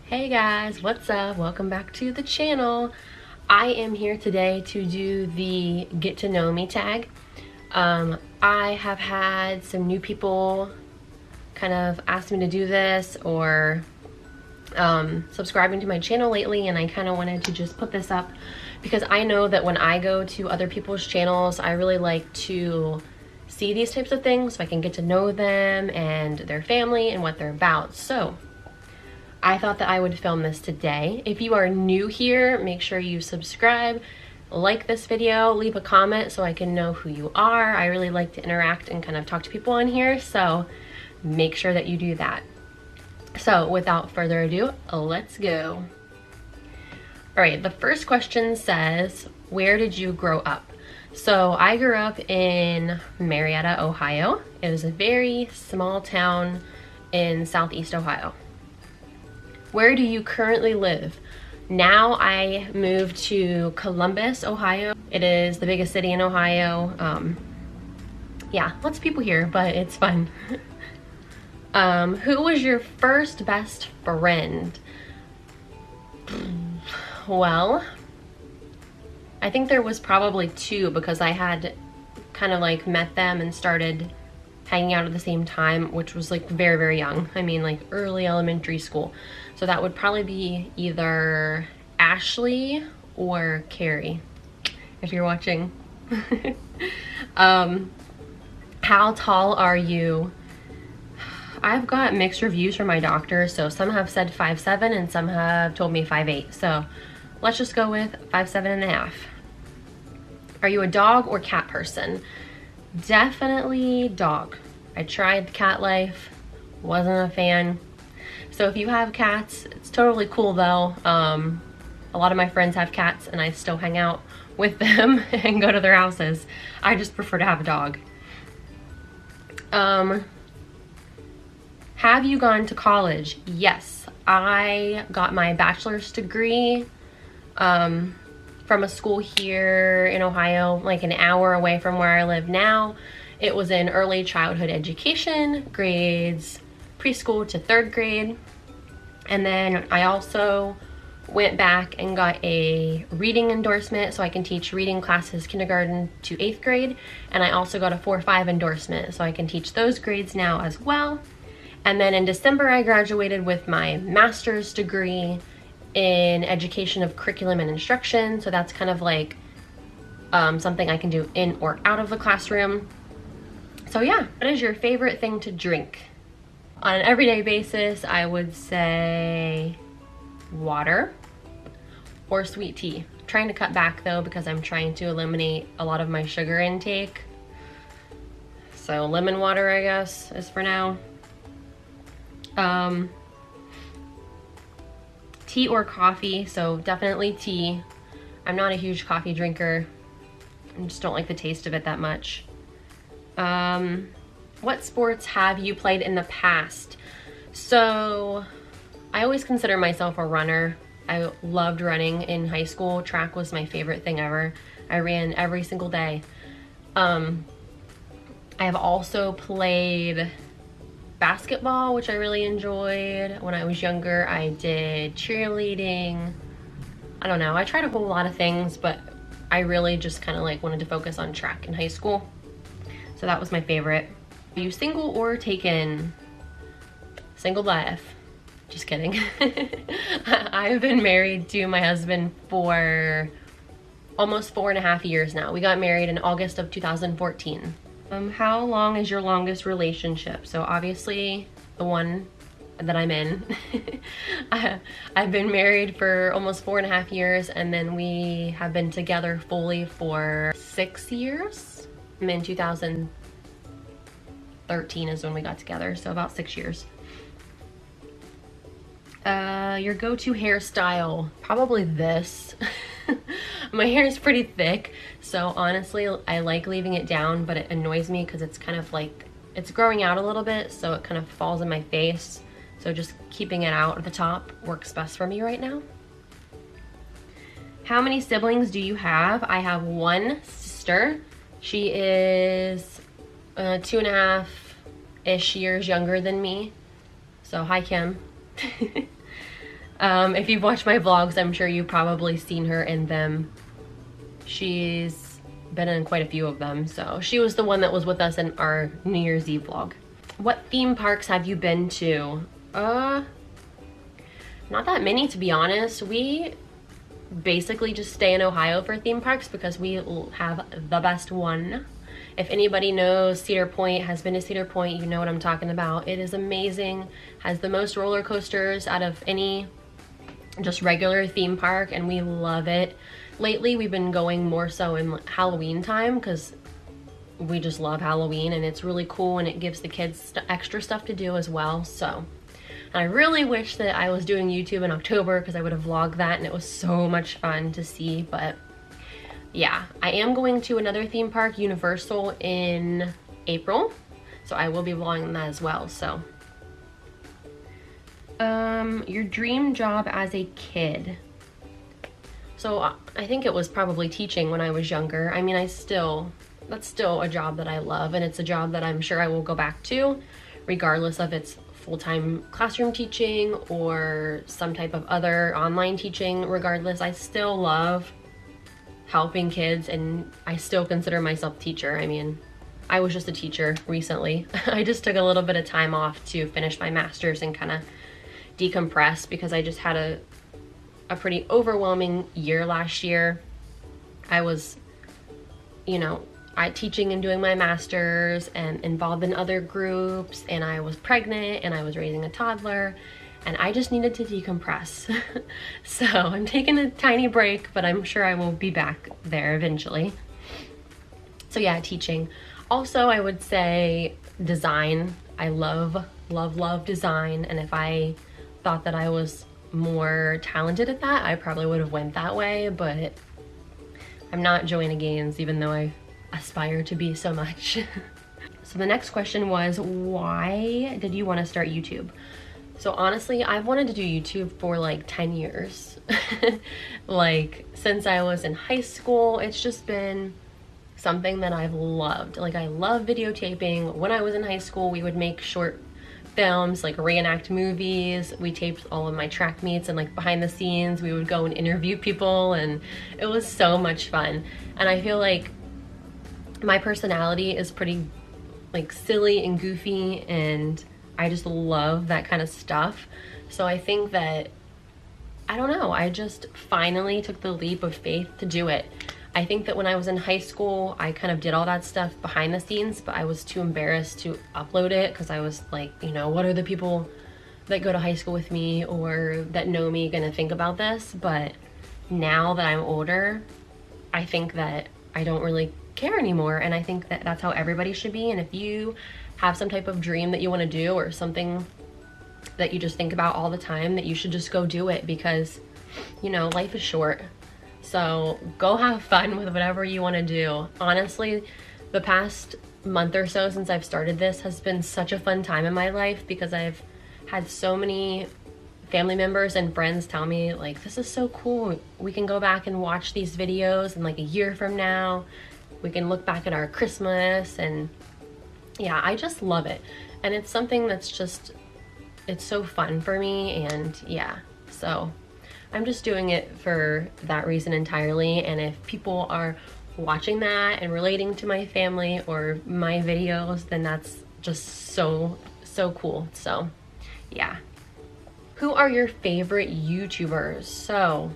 Hey guys, what's up? Welcome back to the channel. I am here today to do the Get to Know Me tag. I have had some new people kind of ask me to do this or subscribing to my channel lately, and I kind of wanted to just put this up because I know that when I go to other people's channels, I really like to see these types of things so I can get to know them and their family and what they're about. So I thought that I would film this today. If you are new here, make sure you subscribe, like this video, leave a comment so I can know who you are. I really like to interact and kind of talk to people on here, so make sure that you do that. So without further ado, let's go. All right, the first question says, where did you grow up? So I grew up in Marietta, Ohio. It was a very small town in Southeast Ohio. Where do you currently live? Now I moved to Columbus, Ohio. It is the biggest city in Ohio. Yeah, lots of people here, but it's fun. Who was your first best friend? Well, I think there was probably two because I had kind of like met them and started hanging out at the same time, which was like very, very young. I mean, like early elementary school. So that would probably be either Ashley or Carrie, if you're watching. How tall are you? I've got mixed reviews from my doctor, so some have said 5'7" and some have told me 5'8". So let's just go with 5'7.5". Are you a dog or cat person? Definitely dog. I tried the cat life, wasn't a fan. So if you have cats, it's totally cool though. A lot of my friends have cats and I still hang out with them and go to their houses. I just prefer to have a dog. Have you gone to college? Yes, I got my bachelor's degree from a school here in Ohio, like an hour away from where I live now. It was in early childhood education, grades preschool to 3rd grade. And then I also went back and got a reading endorsement so I can teach reading classes kindergarten to 8th grade. And I also got a 4-5 endorsement so I can teach those grades now as well. And then in December, I graduated with my master's degree in education of curriculum and instruction. So that's kind of like something I can do in or out of the classroom. So yeah, what is your favorite thing to drink? On an everyday basis, I would say water or sweet tea. I'm trying to cut back though because I'm trying to eliminate a lot of my sugar intake. So lemon water, I guess, is for now. Tea or coffee, so definitely tea. I'm not a huge coffee drinker. I just don't like the taste of it that much. What sports have you played in the past? So I always consider myself a runner. I loved running in high school. Track was my favorite thing ever. I ran every single day. I have also played basketball, which I really enjoyed. When I was younger, I did cheerleading. I don't know, I tried a whole lot of things, but I really just kind of like wanted to focus on track in high school. So that was my favorite. Are you single or taken? Single life. Just kidding. I've been married to my husband for almost 4.5 years now. We got married in August of 2014. How long is your longest relationship? So obviously the one that I'm in. I've been married for almost 4.5 years, and then we have been together fully for 6 years. I'm in 2013 is when we got together, so about 6 years. Your go-to hairstyle, probably this. My hair is pretty thick, so honestly I like leaving it down, but it annoys me because it's kind of like, it's growing out a little bit, so it kind of falls in my face. So just keeping it out at the top works best for me right now. How many siblings do you have? I have one sister. She is 2.5 4-ish years younger than me. So hi, Kim. If you've watched my vlogs, I'm sure you've probably seen her in them. She's been in quite a few of them. So she was the one that was with us in our New Year's Eve vlog. What theme parks have you been to? Not that many, to be honest. We basically just stay in Ohio for theme parks because we have the best one. If anybody knows Cedar Point, has been to Cedar Point, you know what I'm talking about. It is amazing, has the most roller coasters out of any just regular theme park, and we love it. Lately we've been going more so in Halloween time because we just love Halloween, and it's really cool, and it gives the kids extra stuff to do as well. So I really wish that I was doing YouTube in October because I would have vlogged that, and it was so much fun to see. But yeah, I am going to another theme park, Universal, in April, so I will be vlogging that as well. So your dream job as a kid. So I think it was probably teaching when I was younger. I mean, that's still a job that I love, and it's a job that I'm sure I will go back to, regardless of its full-time classroom teaching or some type of other online teaching. Regardless, I still love helping kids, and I still consider myself a teacher. I mean, I was just a teacher recently. I just took a little bit of time off to finish my master's and kind of decompress because I just had a pretty overwhelming year last year. I was, you know, teaching and doing my master's and involved in other groups, and I was pregnant and I was raising a toddler, and I just needed to decompress. So I'm taking a tiny break, but I'm sure I will be back there eventually. So yeah, teaching. Also, I would say design. I love, love, love design, and if I thought that I was more talented at that, I probably would have went that way, but I'm not Joanna Gaines, even though I aspire to be so much. So the next question was, why did you want to start YouTube? So honestly, I've wanted to do YouTube for like 10 years. Like since I was in high school, it's just been something that I've loved. Like I love videotaping. When I was in high school, we would make short films, like reenact movies. We taped all of my track meets, and like behind the scenes, we would go and interview people, and it was so much fun. And I feel like my personality is pretty like silly and goofy, and I just love that kind of stuff. So I think that, I don't know, I just finally took the leap of faith to do it. I think that when I was in high school, I kind of did all that stuff behind the scenes, but I was too embarrassed to upload it because I was like, you know, what are the people that go to high school with me or that know me gonna think about this? But now that I'm older, I think that I don't really care anymore, and I think that that's how everybody should be. And if you have some type of dream that you want to do, or something that you just think about all the time, that you should just go do it, because, you know, life is short. So go have fun with whatever you want to do. Honestly, the past month or so since I've started this has been such a fun time in my life, because I've had so many family members and friends tell me, like, this is so cool. We can go back and watch these videos, and like a year from now, we can look back at our Christmas. And yeah, I just love it. And it's something that's just, it's so fun for me. And yeah, so I'm just doing it for that reason entirely. And if people are watching that and relating to my family or my videos, then that's just so cool. So yeah. Who are your favorite YouTubers? So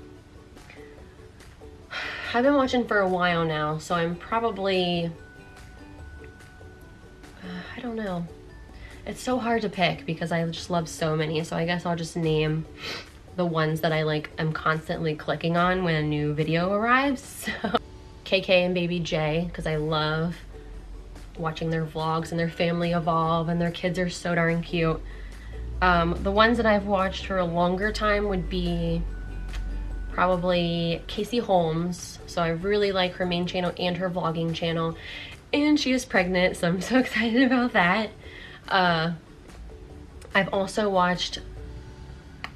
I've been watching for a while now, so I'm probably, I don't know. It's so hard to pick because I just love so many. So I guess I'll just name the ones that I like, I'm constantly clicking on when a new video arrives. So KK and Baby J, because I love watching their vlogs and their family evolve, and their kids are so darn cute. The ones that I've watched for a longer time would be probably Casey Holmes. So I really like her main channel and her vlogging channel, and she is pregnant, so I'm so excited about that. I've also watched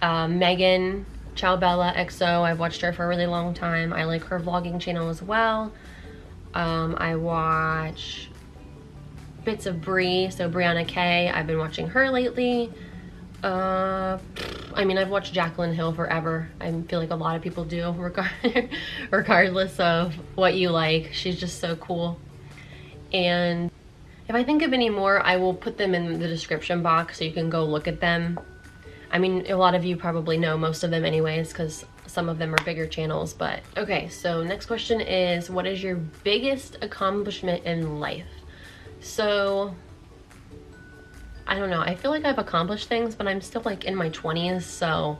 Megan Ciaobella XO. I've watched her for a really long time. I like her vlogging channel as well. I watch bits of Brie, so Brianna K. I've been watching her lately. I mean, I've watched Jaclyn Hill forever. I feel like a lot of people do, regardless of what you like. She's just so cool. And if I think of any more, I will put them in the description box so you can go look at them. I mean, a lot of you probably know most of them anyways, because some of them are bigger channels, but okay. So next question is, what is your biggest accomplishment in life? So I don't know, I feel like I've accomplished things, but I'm still like in my 20s, so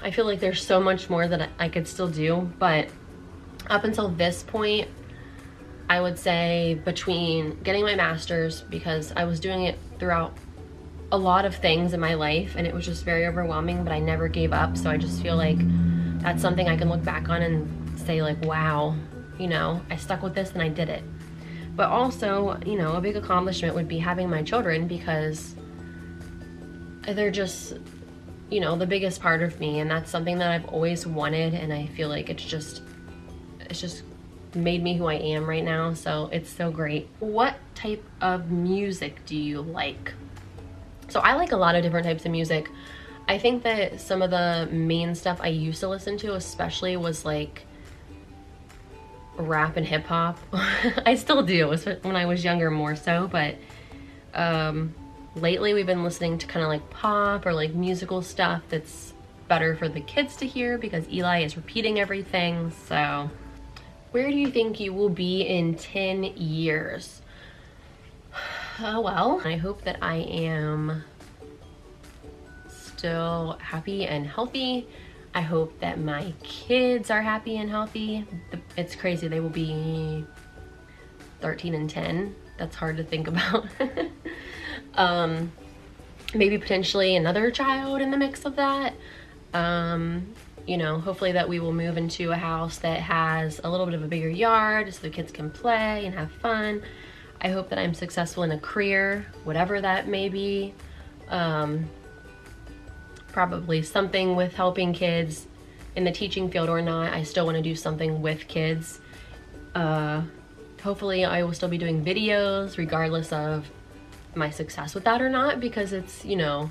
I feel like there's so much more that I could still do. But up until this point, I would say between getting my master's, because I was doing it throughout a lot of things in my life and it was just very overwhelming, but I never gave up. So I just feel like that's something I can look back on and say like, wow, you know, I stuck with this and I did it. But also, you know, a big accomplishment would be having my children, because they're just, you know, the biggest part of me, and that's something that I've always wanted, and I feel like it's just made me who I am right now, so it's so great. What type of music do you like? So I like a lot of different types of music. I think that some of the main stuff I used to listen to especially was like rap and hip hop. I still do, when I was younger more so, but lately we've been listening to kind of like pop or like musical stuff that's better for the kids to hear, because Eli is repeating everything. So where do you think you will be in 10 years? Well, I hope that I am still happy and healthy. I hope that my kids are happy and healthy. It's crazy, they will be 13 and 10. That's hard to think about. Maybe potentially another child in the mix of that. You know, hopefully that we will move into a house that has a little bit of a bigger yard so the kids can play and have fun. I hope that I'm successful in a career, whatever that may be. Probably something with helping kids in the teaching field or not. I still want to do something with kids. Hopefully I will still be doing videos regardless of my success with that or not, because it's, you know,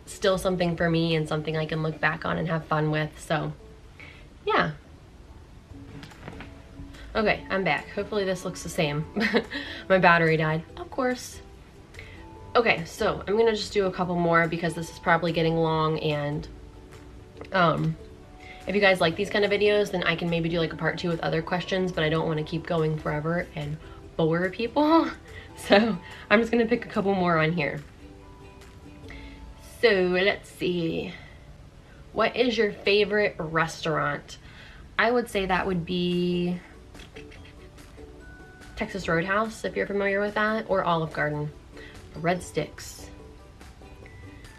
still something for me and something I can look back on and have fun with. So yeah. Okay, I'm back. Hopefully this looks the same. My battery died, of course. Okay, so I'm gonna just do a couple more because this is probably getting long, and if you guys like these kind of videos, then I can maybe do like a part 2 with other questions, but I don't want to keep going forever and bore people. So I'm just gonna pick a couple more on here. So let's see. What is your favorite restaurant? I would say that would be Texas Roadhouse, if you're familiar with that, or Olive Garden. Red Sticks.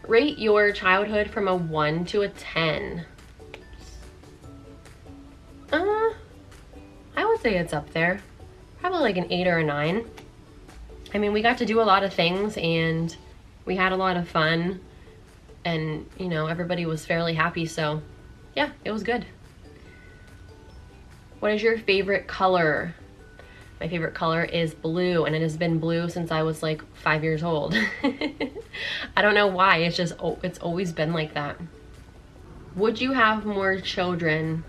Rate your childhood from a 1 to a 10. I would say it's up there. Probably like an 8 or a 9. I mean, we got to do a lot of things and we had a lot of fun, and you know, everybody was fairly happy, so yeah, it was good. What is your favorite color? My favorite color is blue, and it has been blue since I was like 5 years old. I don't know why, it's just, it's always been like that. Would you have more children?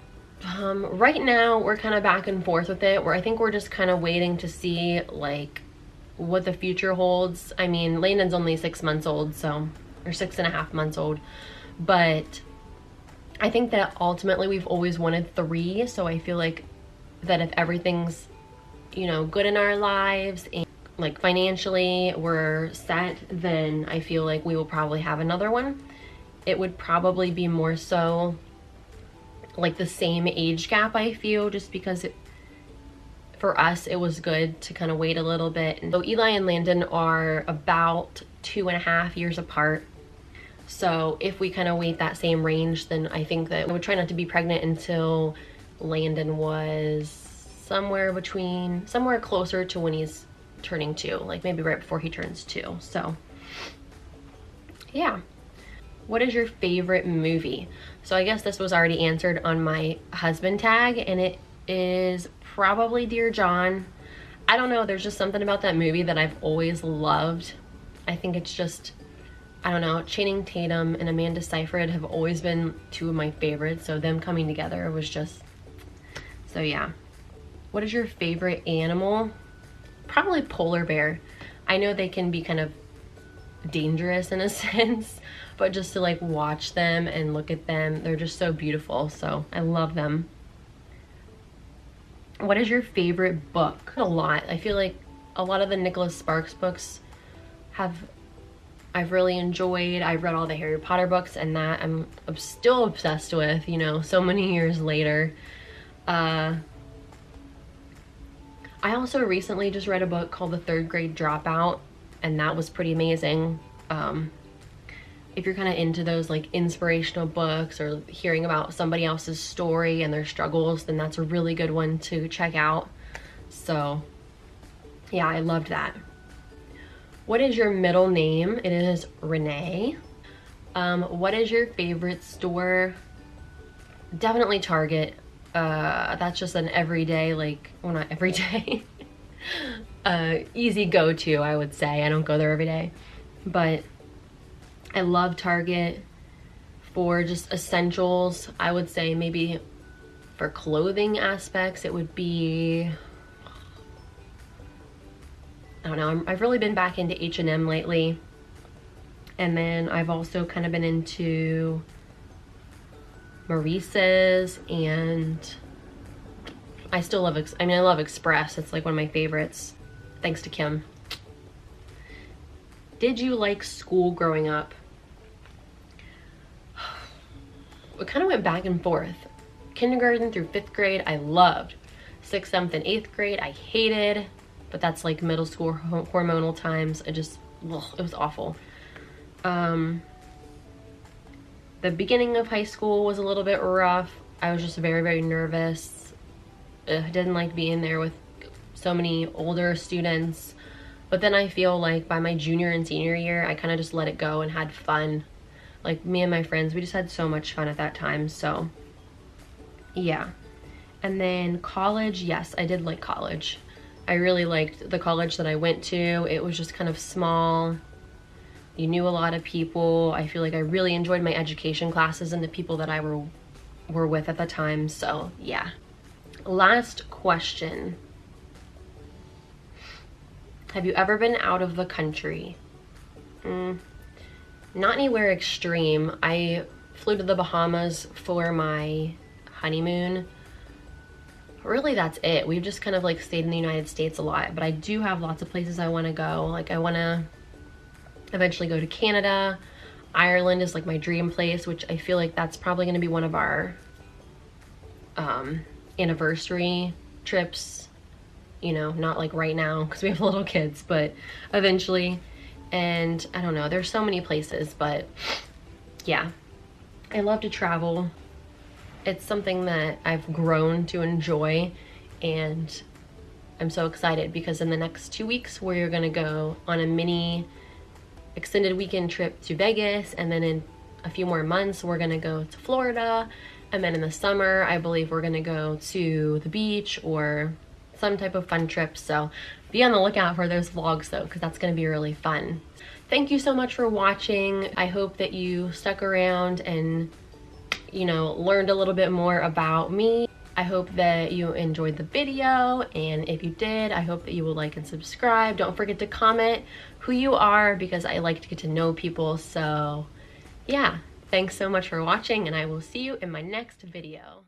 Right now we're kind of back and forth with it, where I think we're just kind of waiting to see like what the future holds. I mean, Landon's only 6 months old, so, or 6.5 months old, but I think that ultimately we've always wanted 3, so I feel like that if everything's, you know, good in our lives and like financially we're set, then I feel like we will probably have another one. It would probably be more so like the same age gap, I feel, just because for us it was good to kind of wait a little bit. And so Eli and Landon are about 2.5 years apart, so if we kind of wait that same range, then I think that I would try not to be pregnant until Landon was somewhere closer to when he's turning 2, like maybe right before he turns 2. So yeah. What is your favorite movie? So I guess this was already answered on my husband tag, and it is probably Dear John. I don't know, there's just something about that movie that I've always loved. I think it's just, I don't know, Channing Tatum and Amanda Seyfried have always been two of my favorites, so them coming together was just, so yeah. What is your favorite animal? Probably polar bear. I know they can be kind of dangerous in a sense, but just to like watch them and look at them, they're just so beautiful, so I love them. What is your favorite book? A lot. I feel like a lot of the Nicholas Sparks books I've really enjoyed. I've read all the Harry Potter books, and that I'm still obsessed with, you know, so many years later. I also recently just read a book called The Third Grade Dropout, and that was pretty amazing. If you're kind of into those like inspirational books or hearing about somebody else's story and their struggles, then that's a really good one to check out. So yeah, I loved that. What is your middle name? It is Renee. What is your favorite store? Definitely Target. That's just an everyday, like, well, not everyday, easy go-to, I would say. I don't go there every day, but I love Target for just essentials. I would say maybe for clothing aspects, it would be, I don't know, I've really been back into H&M lately. And then I've also kind of been into Maurice's, and I still love, I love Express. It's like one of my favorites, thanks to Kim. Did you like school growing up? It kind of went back and forth. Kindergarten through 5th grade, I loved. 6th, 7th, and 8th grade, I hated. But that's like middle school hormonal times. It just, ugh, it was awful. The beginning of high school was a little bit rough. I was just very, very nervous. I didn't like being there with so many older students. But then I feel like by my junior and senior year, I kind of just let it go and had fun. Like, me and my friends, we just had so much fun at that time, so yeah. And then college, yes, I did like college. I really liked the college that I went to. It was just kind of small. You knew a lot of people. I feel like I really enjoyed my education classes and the people that I were with at the time, so yeah. Last question. Have you ever been out of the country? Not anywhere extreme. I flew to the Bahamas for my honeymoon. Really, that's it. We've just kind of like stayed in the United States a lot, but I do have lots of places I want to go. Like, I want to eventually go to Canada. Ireland is like my dream place, which I feel like that's probably going to be one of our anniversary trips. You know, not like right now because we have little kids, but eventually. And I don't know, there's so many places, but yeah, I love to travel. It's something that I've grown to enjoy, and I'm so excited because in the next 2 weeks we're gonna go on a mini extended weekend trip to Vegas, and then in a few more months we're gonna go to Florida, and then in the summer I believe we're gonna go to the beach or some type of fun trip. So be on the lookout for those vlogs though, because that's going to be really fun. Thank you so much for watching. I hope that you stuck around and, you know, learned a little bit more about me. I hope that you enjoyed the video, and if you did, I hope that you will like and subscribe. Don't forget to comment who you are, because I like to get to know people. So yeah, thanks so much for watching, and I will see you in my next video.